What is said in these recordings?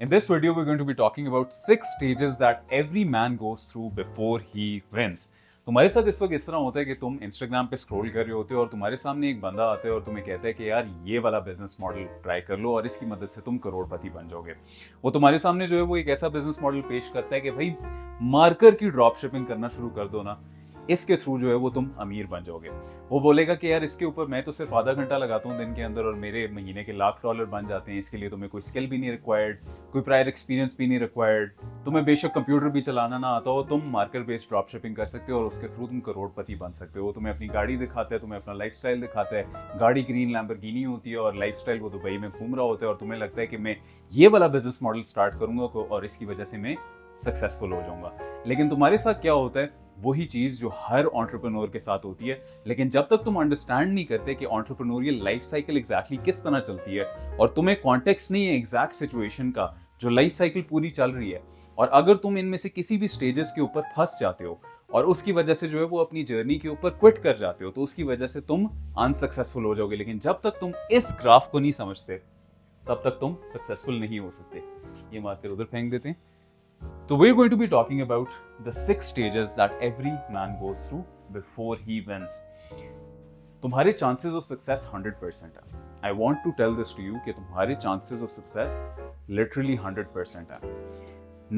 In this video, we're going to be talking about 6 stages that every man goes through before he wins. तुम्हारे साथ इस वक्त इस तरह होता है कि तुम इंस्टाग्राम पे स्क्रॉल कर रहे होते हो और तुम्हारे सामने एक बंदा आता है और तुम्हें कहता है कि यार ये वाला बिजनेस मॉडल ट्राई कर लो और इसकी मदद से तुम करोड़पति बन जाओगे। वो तुम्हारे सामने जो है वो एक ऐसा बिजनेस मॉडल पेश करता है कि भाई मार्कर की ड्रॉप शिपिंग करना शुरू कर दो ना, इसके थ्रू जो है वो तुम अमीर बन जाओगे। वो बोलेगा कि यार इसके ऊपर मैं तो सिर्फ आधा घंटा लगाता हूँ दिन के अंदर और मेरे महीने के $1,00,000 बन जाते हैं। इसके लिए तुम्हें कोई स्किल भी नहीं रिक्वायर्ड, कोई प्रायर एक्सपीरियंस भी नहीं रिक्वायर्ड, तुम्हें बेशक कंप्यूटर भी चलाना ना आता हो, तुम मार्केट बेस्ड ड्रॉप शिपिंग कर सकते हो और उसके थ्रू तुम करोड़पति बन सकते हो। तुम्हें अपनी गाड़ी दिखाता है, तुम्हें अपना लाइफस्टाइल दिखाता है, गाड़ी ग्रीन लैम्बोर्गिनी होती है और लाइफस्टाइल वो दुबई में घूम रहा होता है और तुम्हें लगता है कि मैं ये वाला बिजनेस मॉडल स्टार्ट करूंगा और इसकी वजह से मैं सक्सेसफुल हो जाऊंगा। लेकिन तुम्हारे साथ क्या होता है, वही चीज जो हर एंटरप्रेन्योर के साथ होती है। लेकिन जब तक तुम अंडरस्टैंड नहीं करते कि एंटरप्रेन्योरियल लाइफ साइकिल एग्जैक्टली किस तरह चलती है और तुम्हें कॉन्टेक्स्ट नहीं है एग्जैक्ट सिचुएशन का जो लाइफ साइकिल पूरी चल रही है, और अगर तुम इनमें से किसी भी स्टेजेस के ऊपर फंस जाते हो और उसकी वजह से जो है वो अपनी जर्नी के ऊपर क्विट कर जाते हो, तो उसकी वजह से तुम अनसक्सेसफुल हो जाओगे। लेकिन जब तक तुम इस ग्राफ को नहीं समझते तब तक तुम सक्सेसफुल नहीं हो सकते। ये मार्कर उधर फेंक देते हैं। So we're going to be talking about the 6 stages that every man goes through before he wins. तुम्हारे chances of success 100% है। I want to tell this to you कि तुम्हारे chances of success literally 100% है।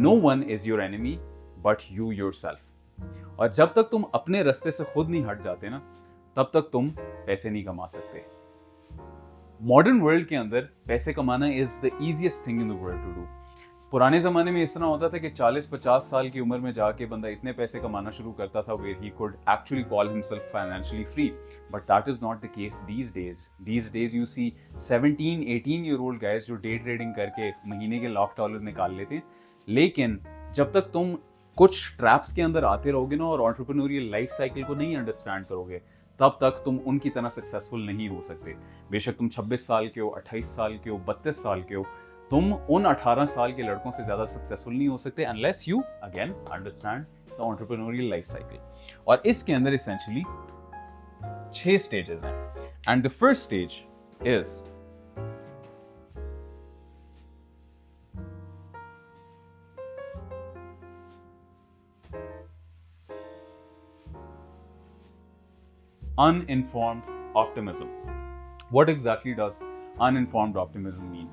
No one is your enemy but you yourself. और जब तक तुम अपने रास्ते से खुद नहीं हट जाते ना, तब तक तुम पैसे नहीं कमा सकते। मॉडर्न वर्ल्ड के अंदर पैसे कमाना is the easiest thing in the world to do. पुराने ज़माने में इस तरह होता था कि 40-50 साल की उम्र में जाके बंदा इतने पैसे कमाना शुरू करता था where he could actually call himself financially free. But that is not the case these days. These days you see 17-18-year-old guys जो डे ट्रेडिंग करके महीने के $1,00,000 निकाल लेते हैं। लेकिन जब तक तुम कुछ ट्रैप्स के अंदर आते रहोगे ना और एंटरप्रेन्योरियल लाइफ साइकिल को नहीं अंडरस्टैंड करोगे, तब तक तुम उनकी तरह सक्सेसफुल नहीं हो सकते। बेशक तुम 26 साल के हो, 28 साल के हो, 32 साल के हो, तुम उन 18 साल के लड़कों से ज्यादा सक्सेसफुल नहीं हो सकते unless you again understand the entrepreneurial life cycle. और इसके अंदर एसेंशियली 6 स्टेजेस हैं and the first stage is uninformed optimism. What exactly does uninformed optimism mean?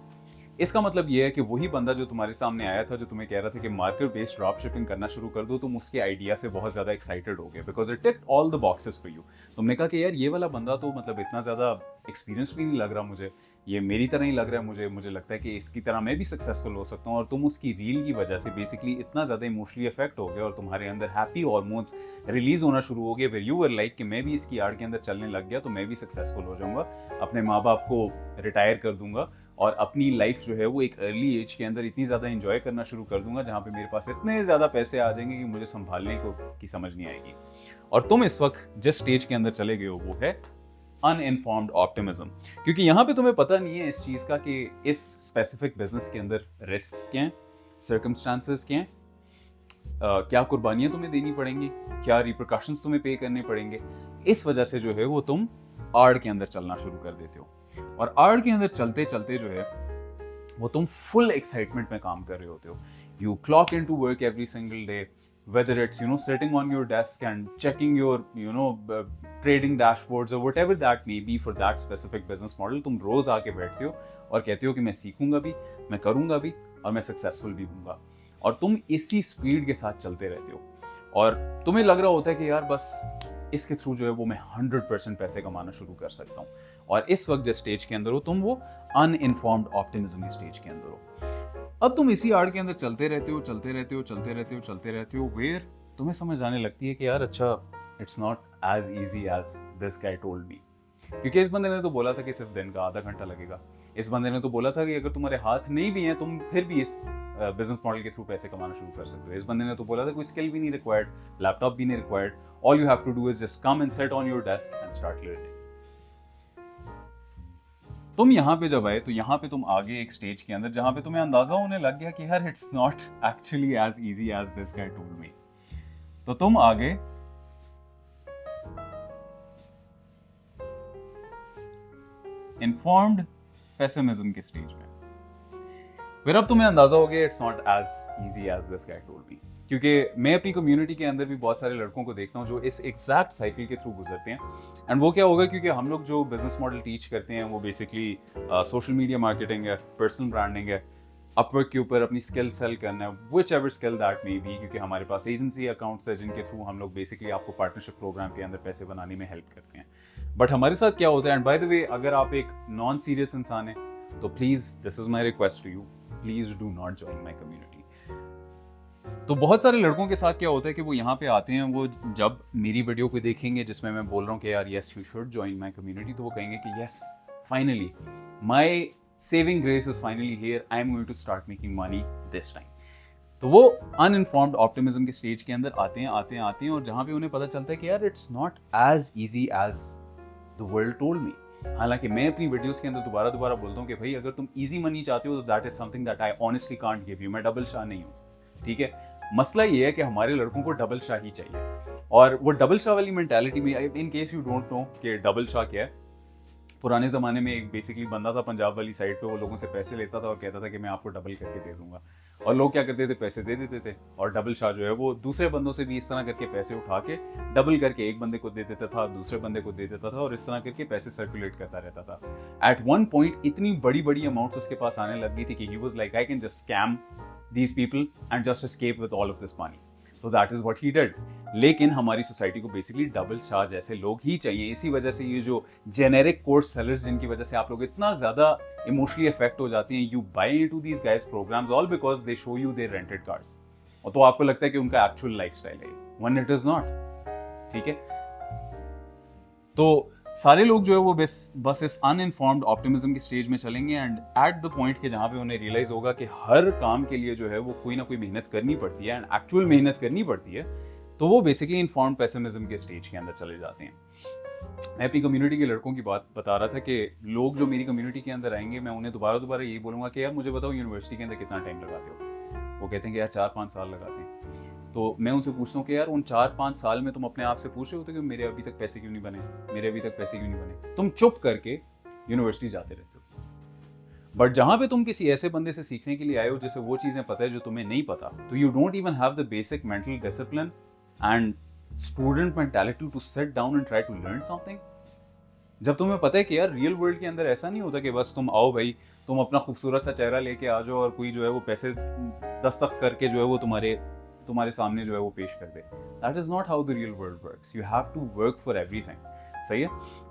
इसका मतलब ये है कि वही बंदा जो तुम्हारे सामने आया था, जो तुम्हें कह रहा था कि मार्केट बेस्ड ड्रॉप शिपिंग करना शुरू कर दो, तुम उसके आइडिया से बहुत ज़्यादा एक्साइटेड हो गए because it ticked all the boxes for you. तुमने कहा कि यार ये वाला बंदा तो मतलब इतना ज़्यादा एक्सपीरियंस भी नहीं लग रहा मुझे, ये मेरी तरह ही लग रहा है, मुझे लगता है कि इसकी तरह मैं भी सक्सेसफुल हो सकता हूँ। और तुम उसकी रील की वजह से बेसिकली इतना ज़्यादा इमोशनली अफेक्ट हो गए और तुम्हारे अंदर हैप्पी हार्मोन्स रिलीज होना शुरू हो गए, वेयर यू वर लाइक कि मैं भी इसकी आड़ के अंदर चलने लग गया तो मैं भी सक्सेसफुल हो जाऊंगा, अपने माँ बाप को रिटायर कर दूंगा और अपनी लाइफ जो है वो एक अर्ली एज के अंदर इतनी ज़्यादा एंजॉय करना शुरू कर दूंगा जहाँ पे मेरे पास इतने ज़्यादा पैसे आ जाएंगे कि मुझे संभालने को की समझ नहीं आएगी। और तुम इस वक्त जिस स्टेज के अंदर चले गए हो वो है अनइन्फॉर्म्ड ऑप्टिमिज्म, क्योंकि यहाँ पे तुम्हें पता नहीं है इस चीज़ का कि इस स्पेसिफिक बिजनेस के अंदर रिस्क्स क्या हैं, सर्कमस्टांसेस क्या हैं, क्या कुर्बानियाँ तुम्हें देनी पड़ेंगी, क्या रिपरकशंस तुम्हें पे करने पड़ेंगे। इस वजह से जो है वो तुम आड़ के अंदर चलना शुरू कर देते हो और आड़ के अंदर चलते चलते जो है वो तुम फुल एक्साइटमेंट में काम कर रहे होते हो। You clock in to work every single day, whether it's sitting on your desk and checking your trading dashboards or whatever that may be for that specific business model, तुम रोज आके बैठते हो और कहते हो कि मैं सीखूंगा भी, मैं करूंगा भी और मैं सक्सेसफुल भी हूंगा। और तुम इसी स्पीड के साथ चलते रहते हो और तुम्हें लग रहा होता है कि यार बस इसके थ्रू जो है वो मैं 100% पैसे कमाना शुरू कर सकता हूँ। और इस वक्त जिस स्टेज के अंदर हो तुम वो अनइन्फॉर्म्ड ऑप्टिमिज्म की स्टेज के अंदर हो। अब तुम इसी आड़ के अंदर चलते रहते हो वेयर तुम्हें समझ आने लगती है कि यार अच्छा it's not as easy as this guy told me. क्योंकि इस बंदे ने तो बोला था कि सिर्फ दिन का आधा घंटा लगेगा, इस बंदे ने तो बोला था कि अगर तुम्हारे हाथ नहीं भी हैं तुम फिर भी इस बिजनेस मॉडल के थ्रू पैसे कमाना शुरू कर सकते हो, इस बंदे ने तो बोला था कोई स्किल भी नहीं रिक्वायर्ड, लैपटॉप भी नहीं required, all you have to do is just come and set on your desk and start learning. तुम यहाँ पे जब आए तो यहाँ पे तुम आगे एक स्टेज के अंदर जहाँ पे तुम्हें अंदाजा होने लग गया कि यार it's not actually as easy as this guy told me. तो तुम आगे इन्फॉर्म्ड पेसिमिज्म के स्टेज में। फिर अब तुम्हें अंदाजा हो गया it's not as easy as this guy told me, क्योंकि मैं अपनी कम्युनिटी के अंदर भी बहुत सारे लड़कों को देखता हूँ जो इस एग्जैक्ट साइकिल के थ्रू गुजरते हैं। एंड वो क्या होगा, क्योंकि हम लोग जो बिजनेस मॉडल टीच करते हैं वो बेसिकली सोशल मीडिया मार्केटिंग है, पर्सनल ब्रांडिंग है, अपवर्क के ऊपर अपनी स्किल सेल करना है, which ever skill that may be, क्योंकि हमारे पास एजेंसी अकाउंट्स है जिनके थ्रू हम लोग बेसिकली आपको पार्टनरशिप प्रोग्राम के अंदर पैसे बनाने में हेल्प करते हैं। बट हमारे साथ क्या होता है, एंड बाय द वे अगर आप एक नॉन सीरियस इंसान है तो please this is my request to you, please do not join my community. तो बहुत सारे लड़कों के साथ क्या होता है कि वो यहाँ पे आते हैं, वो जब मेरी वीडियो को देखेंगे जिसमें मैं बोल रहा हूँ कि यार yes you should join my community, तो वो कहेंगे कि yes finally my saving grace is finally here, I am going to start making money this time. तो वो अनइन्फॉर्म्ड ऑप्टिमिज्म के स्टेज के अंदर आते हैं और जहाँ पे उन्हें पता चलता है कि यार it's not as easy as the world told me. हालांकि मैं अपनी वीडियोस के अंदर दोबारा बोलता हूँ कि भाई अगर तुम इजी मनी चाहते हो तो that is something that I honestly can't give you. मैं डबल शाह नहीं हूँ, ठीक है। मसला ये है कि हमारे लड़कों को डबल शाह ही चाहिए, और वो डबल शाह वाली मेंटालिटी में, in case you don't know कि डबल शाह क्या है, पुराने ज़माने में एक बेसिकली बंदा था पंजाब वाली साइड पे, वो लोगों से पैसे लेता था और कहता था कि मैं आपको डबल करके दे दूंगा, और लोग क्या करते थे, पैसे दे देते थे, और डबल शाह जो है वो दूसरे बंदों से भी इस तरह करके पैसे उठा के डबल करके एक बंदे को दे देता था, दूसरे बंदे को दे देता था, और इस तरह करके पैसे सर्कुलेट करता रहता था। एट वन पॉइंट इतनी बड़ी अमाउंट्स उसके पास आने लग गई थी कि he was like I can just scam these people and just escape with all of this money. तो that is what he did. लेकिन हमारी सोसाइटी को बेसिकली डबल शाह जैसे लोग ही चाहिए। इसी वजह से ये जो जेनेरिक कोर्स सेलर्स जिनकी वजह से आप लोग इतना ज्यादा इमोशनली अफेक्ट हो जाते हैं, you buy into these guys programs all because they show you their rented cars, और तो आपको लगता है कि उनका एक्चुअल लाइफस्टाइल है, व्हेन इट इज नॉट, ठीक है। तो सारे लोग जो है वो बस इस अनइन्फॉर्म्ड ऑप्टिमिज्म के स्टेज में चलेंगे, एंड एट द पॉइंट के जहां पे उन्हें रियलाइज होगा कि हर काम के लिए जो है वो कोई ना कोई मेहनत करनी पड़ती है, एंड एक्चुअल मेहनत करनी पड़ती है, तो वो बेसिकली इन्फॉर्म्ड पेसिमिज्म के स्टेज के अंदर चले जाते हैं। मैं अपनी कम्युनिटी के लड़कों की बात बता रहा था कि लोग जो मेरी कम्युनिटी के अंदर आएंगे, मैं उन्हें दोबारा यही बोलूंगा कि यार मुझे बताओ यूनिवर्सिटी के अंदर कितना टाइम लगाते हो। वो कहते हैं कि यार 4-5 साल लगाते हैं। तो मैं उनसे पूछता हूँ कि यार उन 4-5 साल में तुम अपने आप से पूछ रहे होते कि मेरे अभी तक पैसे क्यों नहीं बने, मेरे अभी तक पैसे क्यों नहीं बने। तुम चुप करके यूनिवर्सिटी जाते रहते हो, बट जहां पे तुम किसी ऐसे बंदे से सीखने के लिए आए हो जिसे वो चीजें पता है जो तुम्हें नहीं पता, तो you don't even have the basic mental discipline and student mentality to sit down and try to learn something. जब तुम्हें पता है कि यार रियल वर्ल्ड के अंदर ऐसा नहीं होता कि बस तुम आओ भाई, तुम अपना खूबसूरत सा चेहरा लेके आ जाओ और कोई जो है वो पैसे दस्तक करके जो है वो तुम्हारे सामने जो है वो पेश कर दे। That is not how the real world works. You have to work for everything, सही है।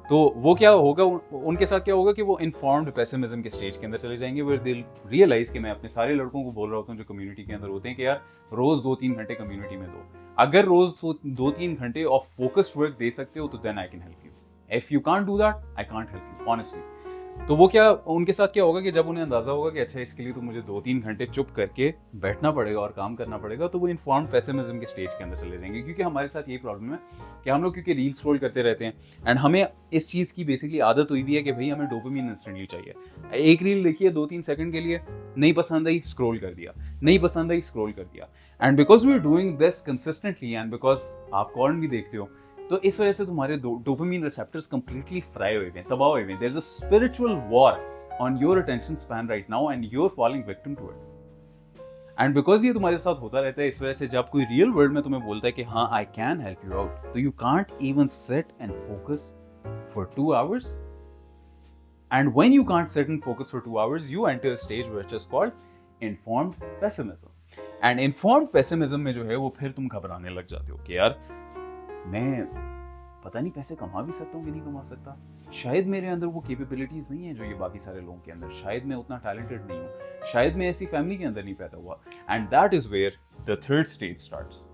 तो वो क्या होगा, उनके साथ क्या होगा कि वो इन्फॉर्म्ड पेसिमिज्म के स्टेज के अंदर चले जाएंगे, वेयर दे रियलाइज कि मैं अपने सारे लड़कों को बोल रहा होता हूँ जो कम्युनिटी के अंदर होते हैं कि यार रोज 2-3 घंटे कम्युनिटी में दो। अगर रोज 2-3 घंटे ऑफ फोकस्ड वर्क दे सकते हो तो then I can help you. If you can't do that I can't help you honestly. तो वो क्या, उनके साथ क्या होगा कि जब उन्हें अंदाजा होगा कि अच्छा इसके लिए तो मुझे 2-3 घंटे चुप करके बैठना पड़ेगा और काम करना पड़ेगा, तो वो इन्फॉर्म्ड पेसिमिज्म के स्टेज के अंदर चले जाएंगे। क्योंकि हमारे साथ ये प्रॉब्लम है कि हम लोग क्योंकि रील स्क्रॉल करते रहते हैं, एंड हमें इस चीज़ की बेसिकली आदत हुई भी है कि भाई हमें डोपामिन इंस्टेंटली चाहिए। एक रील देखिए 2-3 सेकंड के लिए, नहीं पसंद आई स्क्रॉल कर दिया, नहीं पसंद आई स्क्रॉल कर दिया, and because we are doing this consistently and because आप कॉर्न भी देखते हो, तो इस वजह से तुम्हारे डोपामिन रिसेप्टर्स कंप्लीटली फ्राई हुए हैं, तबाह हुए हैं। There is a spiritual war on your attention span right now and you're falling victim to it. And because ये तुम्हारे साथ होता रहता है, इस वजह से जब कोई रियल वर्ल्ड में तुम्हें बोलता है कि हाँ I can help you out, तो you can't even sit and focus for 2 hours. And when you can't sit and focus for 2 hours, you enter a stage which is called informed pessimism. And informed pessimism में जो है वो फिर तुम घबराने लग जाते हो कि यार मैं पता नहीं पैसे कमा भी सकता हूँ कि नहीं कमा सकता, शायद मेरे अंदर वो कैपेबिलिटीज नहीं है जो ये बाकी सारे लोगों के अंदर, शायद मैं उतना टैलेंटेड नहीं हूँ, शायद मैं ऐसी फैमिली के अंदर नहीं पैदा हुआ। And that is where the third stage starts,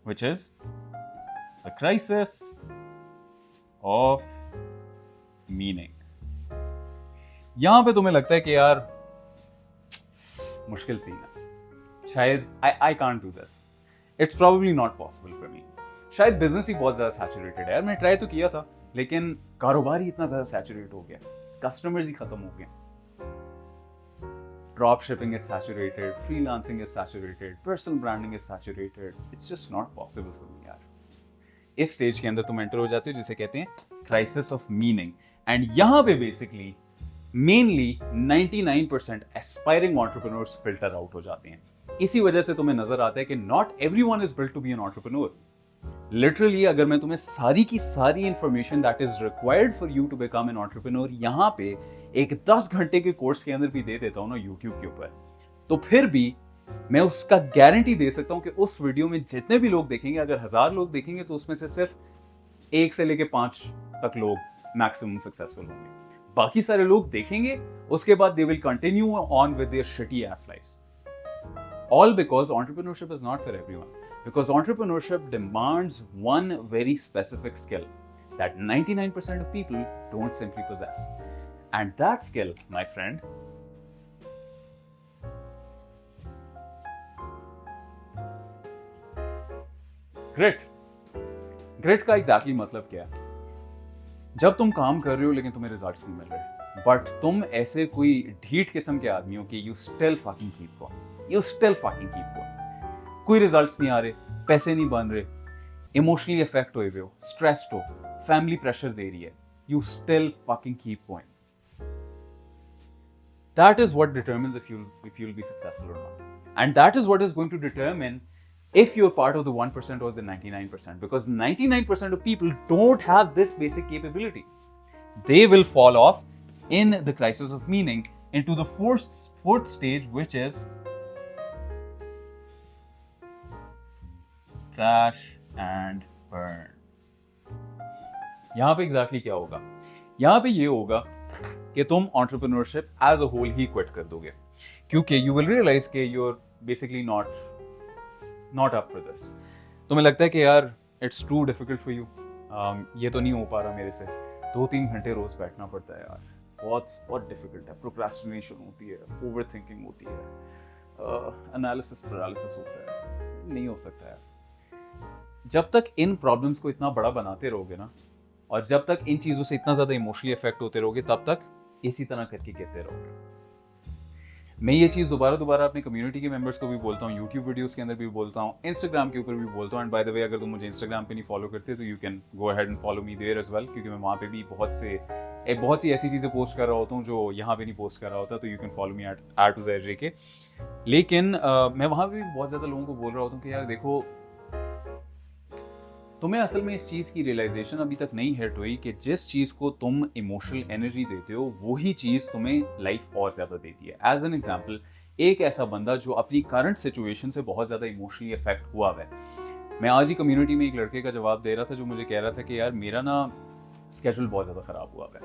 which is the crisis of meaning. यहां पे तुम्हें लगता है कि यार मुश्किल सीन है, शायद I can't do this, it's probably not possible for me, शायद बिजनेस ही बहुत ज्यादा सैचुरेटेड है यार, मैंने ट्राई तो किया था लेकिन कारोबार ही इतना ज्यादा सैचुरेट हो गया, कस्टमर्स ही खत्म हो गए, drop shipping is saturated, freelancing is saturated, personal branding is saturated, it's just not possible for me यार। इस स्टेज के अंदर तुम एंटर हो जाते हो जिसे कहते हैं क्राइसिस ऑफ मीनिंग। एंड यहां पे basically mainly 99% aspiring entrepreneurs filter out हो जाते हैं। इसी वजह से तुम्हें नजर आता है कि not everyone is built to be an entrepreneur. Literally अगर मैं तुम्हें सारी की सारी information that is required for you to become an entrepreneur यहां पे एक 10 घंटे के कोर्स के अंदर भी दे देता हूं ना यूट्यूब के ऊपर, तो फिर भी मैं उसका गारंटी दे सकता हूं कि उस वीडियो में जितने भी लोग देखेंगे, अगर 1000 लोग देखेंगे तो उसमें से सिर्फ 1 से लेके 5 तक लोग मैक्सिमम सक्सेसफुल होंगे। बाकी सारे लोग देखेंगे, उसके बाद they will continue on with their shitty ass lives. All because entrepreneurship is not for everyone. Because entrepreneurship demands one very specific skill that 99% of people don't simply possess. And that skill, my friend, grit. Grit का exactly मतलब क्या है? जब तुम काम कर रहे हो लेकिन तुम्हें रिजल्ट्स नहीं मिल रहे, बट तुम ऐसे कोई ढीठ किस्म के आदमी हो कि you still fucking keep going, कोई रिजल्ट्स नहीं आ रहे, पैसे नहीं बन रहे, इमोशनली अफेक्ट हुए हो, स्ट्रेस्ड हो, फैमिली प्रेशर दे रही है, you still fucking keep going. That is what determines if you'll be successful or not. And that is what is going to determine if you're part of the 1% or the 99%, because 99% of people don't have this basic capability. They will fall off in the crisis of meaning into the fourth stage, which is crash and burn. यहां पे exactly क्या होगा? यहां पे ये होगा कि तुम एंटरप्रेन्योरशिप एज अ होल ही क्विट कर दोगे, क्योंकि यू विल रियलाइज कि you are basically not up for this. तुम्हें लगता है कि यार it's too difficult for you, ये तो नहीं हो पा रहा मेरे से, 2-3 घंटे रोज बैठना पड़ता है यार, बहुत डिफिकल्ट है, प्रोक्रेस्टिनेशन होती है, ओवर थिंकिंग होती है, एनालिसिस पैरालिसिस होता है, नहीं हो सकता है। जब तक इन प्रॉब्लम्स को इतना बड़ा बनाते रहोगे ना, और जब तक इन चीजों से इतना ज्यादा इमोशनली अफेक्ट होते रहोगे, तब तक इसी तरह करके गिरते रहोगे। मैं ये चीज दोबारा अपनी कम्युनिटी के मेंबर्स को भी बोलता हूँ, यूट्यूब वीडियोस के अंदर भी बोलता हूँ, इंस्टाग्राम के ऊपर भी बोलता हूँ। एंड बाय द वे, अगर तुम मुझे इंस्टाग्राम पे नहीं फॉलो करते तो you can go ahead and follow me there as well, क्योंकि मैं वहाँ पे भी बहुत सी ऐसी चीज़ें पोस्ट कर रहा होता हूँ जो यहाँ पे नहीं पोस्ट कर रहा होता, तो you can follow me at @uzairjk। लेकिन मैं वहाँ पे भी बहुत ज़्यादा लोगों को बोल रहा होता हूँ कि यार देखो, तुम्हें असल में इस चीज़ की रियलाइजेशन अभी तक नहीं हिट हुई कि जिस चीज़ को तुम इमोशनल एनर्जी देते हो वही चीज़ तुम्हें लाइफ और ज़्यादा देती है। एज एन एग्जाम्पल, एक ऐसा बंदा जो अपनी करंट सिचुएशन से बहुत ज़्यादा इमोशनली अफेक्ट हुआ है। मैं आज ही कम्युनिटी में एक लड़के का जवाब दे रहा था जो मुझे कह रहा था कि यार मेरा ना स्केड्यूल बहुत ज़्यादा ख़राब हुआ है,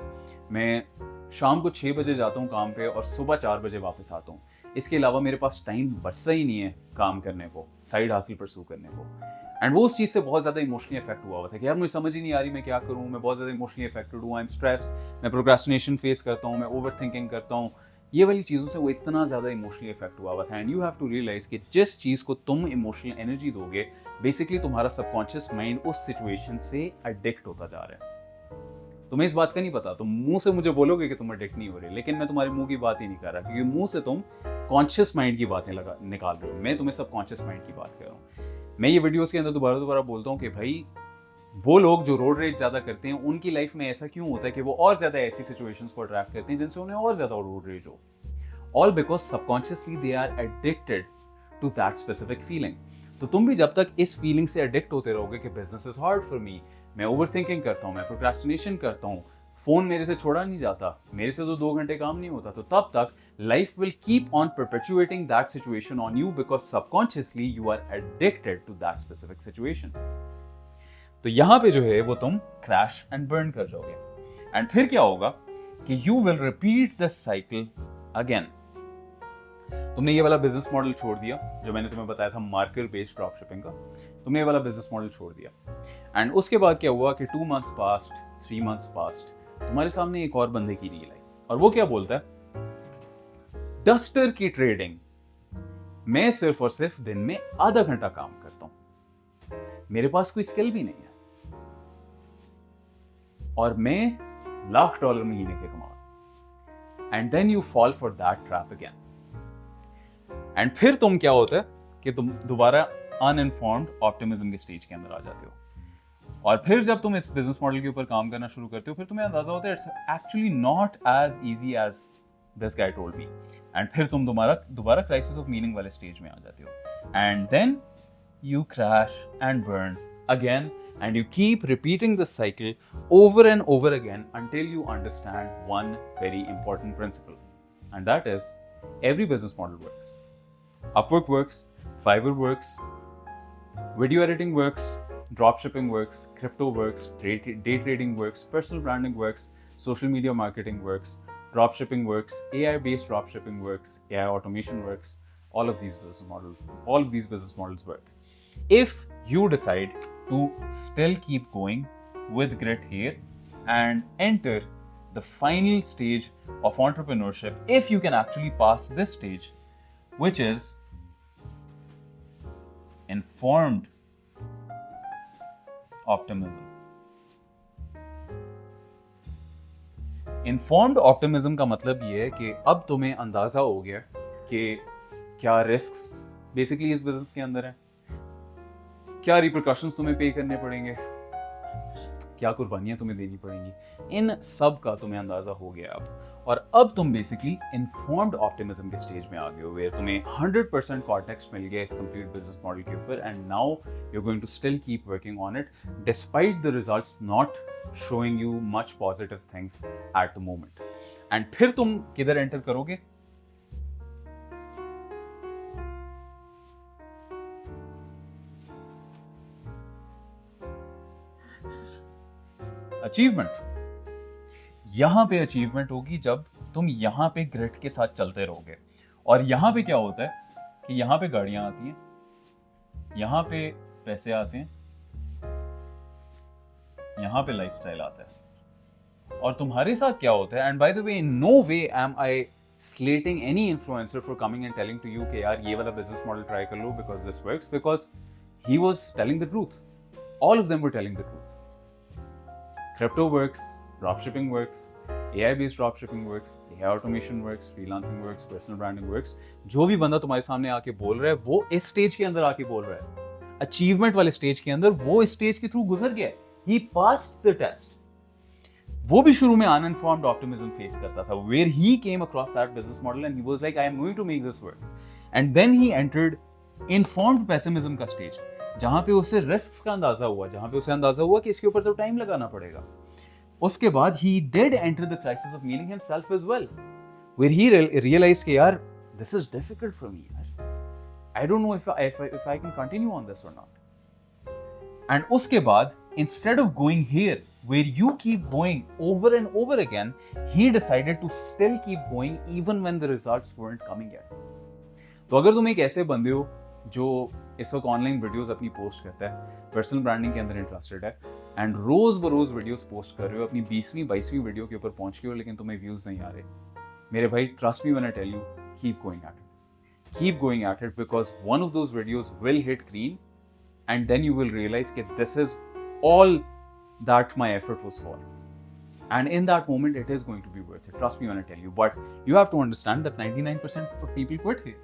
मैं शाम को 6 बजे जाता हूँ काम पे और सुबह 4 बजे वापस आता हूँ, इसके अलावा मेरे पास टाइम बचता ही नहीं है काम करने को, साइड हासिल परसू करने को। एंड वो उस चीज़ से बहुत ज़्यादा इमोशनली अफेक्ट हुआ था कि यार मुझे समझ ही नहीं आ रही मैं क्या करूँ, मैं बहुत ज़्यादा इमोशनली अफेक्टेड हूँ, आई एम स्ट्रेस्ड, मैं प्रोक्रेस्टिनेशन फेस करता हूँ, मैं ओवर थिंकिंग करता हूँ, ये वाली चीज़ों से वो इतना ज़्यादा इमोशनली अफेक्ट हुआ था। And you have to realise कि जिस चीज़ को तुम इमोशनल एनर्जी दोगे, बेसिकली तुम्हारा सबकॉन्शियस माइंड उस सिचुएशन से एडिक्ट होता जा रहा है। तुम्हें इस बात का नहीं पता, तुम मुंह से मुझे बोलोगे कि तुम एडिक्ट नहीं हो रहे, लेकिन मैं तुम्हारे मुंह की बात ही नहीं कर रहा, क्योंकि मुंह से तुम कॉन्शियस माइंड की बातें निकाल रहे हो, मैं तुम्हें सबकॉन्शियस माइंड की बात कर रहा हूँ। मैं ये वीडियोस के अंदर दोबारा बोलता हूँ कि भाई वो लोग जो रोड रेज ज्यादा करते हैं उनकी लाइफ में ऐसा क्यों होता है कि वो और ज्यादा ऐसी सिचुएशंस को अट्रैक्ट करते हैं जिनसे उन्हें और ज्यादा रोड रेज हो। All because subconsciously they are addicted to that specific feeling. तो तुम भी जब तक इस फीलिंग से एडिक्ट होते रहोगे कि business is hard for me, मैं ओवर थिंकिंग करता हूँ, मैं प्रोक्रेस्टिनेशन करता हूँ, फोन मेरे से छोड़ा नहीं जाता, मेरे से तो 2 घंटे काम नहीं होता, तो तब तक life will keep on perpetuating that situation on you, because subconsciously you are addicted to that specific situation. तो यहां पे जो है वो तुम क्रैश एंड बर्न कर जाओगे। एंड फिर क्या होगा कि you will repeat the cycle again. तुमने ये वाला बिजनेस मॉडल छोड़ दिया जो मैंने तुम्हें बताया था, मार्कर बेस्ड ड्रॉप शिपिंग का, तुमने ये वाला बिजनेस मॉडल छोड़ दिया। एंड उसके बाद क्या हुआ कि 2 months पास्ट, 3 months पास्ट, तुम्हारे सामने एक और बंदे की रील आई, और वो क्या बोलता है, डस्टर की ट्रेडिंग, मैं सिर्फ और सिर्फ दिन में आधा घंटा काम करता हूं, मेरे पास कोई स्किल भी नहीं है, और मैं $1,00,000 महीने के कमा रहा हूं। And then you fall for that trap again. And फिर तुम क्या होता है कि तुम दोबारा अनइन्फॉर्म्ड ऑप्टिमिज्म के स्टेज के अंदर आ जाते हो। और फिर जब तुम इस बिजनेस मॉडल के ऊपर काम करना शुरू करते हो फिर तुम्हें अंदाजा होता है it's actually not as easy as this guy told me, and फिर तुम दोबारा क्राइसिस ऑफ मीनिंग वाले स्टेज में आ जाते हो, and then you crash and burn again, and you keep repeating this cycle over and over again until you understand one very important principle, and that is every business model works. Upwork works, Fiverr works, video editing works, dropshipping works, crypto works, day trading works, personal branding works, social media marketing works, dropshipping works, AI-based dropshipping works, AI automation works. All of these business models work. If you decide to still keep going with grit here and enter the final stage of entrepreneurship, if you can actually pass this stage, which is informed optimism. Informed optimism का मतलब ये है कि अब तुम्हें अंदाजा हो गया कि क्या रिस्क्स बेसिकली इस बिजनेस के अंदर है, क्या रिपरकशंस तुम्हें पे करने पड़ेंगे, क्या कुर्बानियां तुम्हें देनी पड़ेंगी, इन सब का तुम्हें अंदाजा हो गया अब अब तुम बेसिकली इन्फॉर्म्ड ऑप्टिमिज्म के स्टेज में आ गए हो, वेयर तुम्हें 100% कॉन्टेक्स्ट मिल गया इस कंप्लीट बिजनेस मॉडल के ऊपर, and now you are going to still keep working on it despite the results not showing you much positive things at the moment. And फिर तुम किधर एंटर करोगे? अचीवमेंट। यहां पे अचीवमेंट होगी जब तुम यहां पे ग्रिट के साथ चलते रहोगे। और यहां पे क्या होता है कि यहां पे गाड़ियां आती हैं, यहां पे पैसे आते हैं, यहां पे लाइफस्टाइल आता है। और तुम्हारे साथ क्या होता है, and by the way in no way am I slating any influencer for coming and telling to you कि यार ये वाला business model try कर लो because this works, because he was telling the truth. All of them were telling the truth. Crypto works, dropshipping works, AI-based dropshipping works, AI automation works, freelancing works, personal branding works. जो भी बंदा तुम्हारे सामने आके बोल रहा है वो इस स्टेज के अंदर आके बोल रहा है, अचीवमेंट वाले स्टेज के अंदर, वो इस स्टेज के थ्रू गुजर गया है। He passed the test. वो भी शुरू में uninformed optimism फेस करता था, where he came across that business model and he was like, I am going to make this work. And then he entered informed pessimism का stage, जहां पे उसे रिस्क का अंदाजा हुआ, जहां पे उसे अंदाजा हुआ कि इसके ऊपर तो टाइम लगाना पड़ेगा। उसके बाद he did enter the crisis of meaning himself as well, where he realized कि यार this is difficult for me, I don't know if I can continue on this or not. And उसके बाद instead of going here where you keep going over and over again, he decided to still keep going even when the results weren't coming yet. तो अगर तुम एक ऐसे बंदे हो जो इस वक्त ऑनलाइन वीडियोस अपनी पोस्ट करता है, पर्सनल ब्रांडिंग के अंदर इंटरेस्टेड है, एंड रोज बरोज वीडियोस पोस्ट कर रहे हो, अपनी 20वीं 22वीं वीडियो के ऊपर पहुंच गए हो, लेकिन तुम्हें व्यूज नहीं आ रहे, मेरे भाई trust me when I tell you, keep going at it because one of those videos will hit green, and then you will realize that this is all that my effort was for, and in that moment it is going to be worth it, trust me when I tell you. But you have to understand that 99% of people quit here.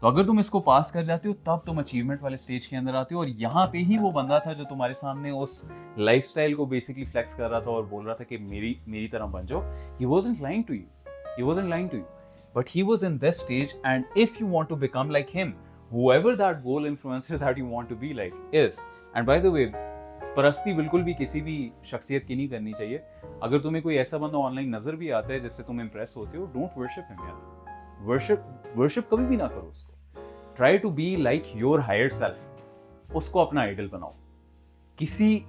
तो अगर तुम इसको पास कर जाते हो तब तुम achievement वाले स्टेज के अंदर आते हो, और यहाँ पे ही वो बंदा था जो तुम्हारे सामने उस लाइफस्टाइल को बेसिकली फ्लेक्स कर रहा था और बोल रहा था कि मेरी तरह बन जाओ। He wasn't lying to you, but he was in this stage, and if you want to become like him, whoever that goal influencer that you want to be like is, and by the way, परस्ती बिल्कुल भी किसी भी शख्सियत की नहीं करनी चाहिए। अगर तुम्हें कोई ऐसा बंदा ऑनलाइन नजर भी आता है जिससे तुम इंप्रेस होते हो, डोंट वर्शिप हिम यार, वर्शिप कभी भी ना करो उसको। Try to be like your higher self, उसको अपना आइडल बनाओ। किसी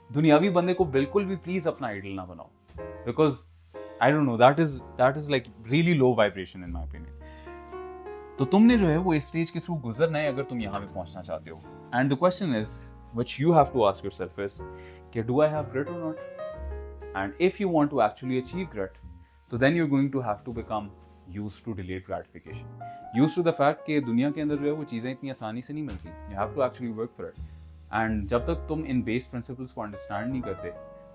दुनियावी बंदे को बिल्कुल भी प्लीज अपना आइडल ना बनाओ, because I don't know, that is like really low vibration in my opinion. तो तुमने जो है वो इस स्टेज के थ्रू गुजरना है अगर तुम यहाँ पे पहुंचना चाहते हो। And the question is which you have to ask yourself is कि डू आई हैव ग्रिट और not? And if you want to actually achieve grit, तो then you are going to have to become used to delayed gratification, used to the fact कि दुनिया के अंदर जो है वो चीज़ें इतनी आसानी से नहीं मिलती, you have to actually work for it. And जब तक तुम इन बेस प्रिंसिपल्स को अंडरस्टैंड नहीं करते,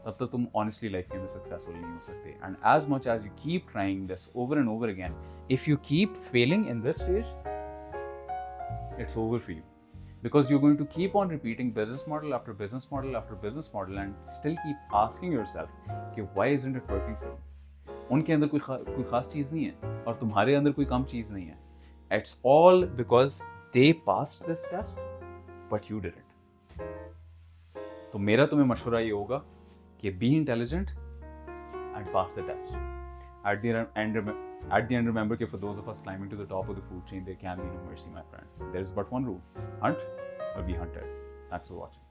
तब तक तुम ऑनेस्टली लाइफ के अंदर सक्सेसफुल नहीं हो सकते। And as much as you keep trying this over and over again, if you keep failing in this stage, it's over for you, because you're going to keep on repeating business model after business model after business model and still keep asking yourself कि why isn't it working for me? उनके अंदर कोई खास चीज़ नहीं है और तुम्हारे अंदर कोई कम चीज़ नहीं है. It's all because they passed this test but you didn't. तो मेरा तुम्हें मशवरा ये होगा कि be intelligent and pass the test. At the end, remember that for those of us climbing to the top of the food chain, there can be no mercy, my friend. There is but one rule: hunt or be hunted. Thanks for watching.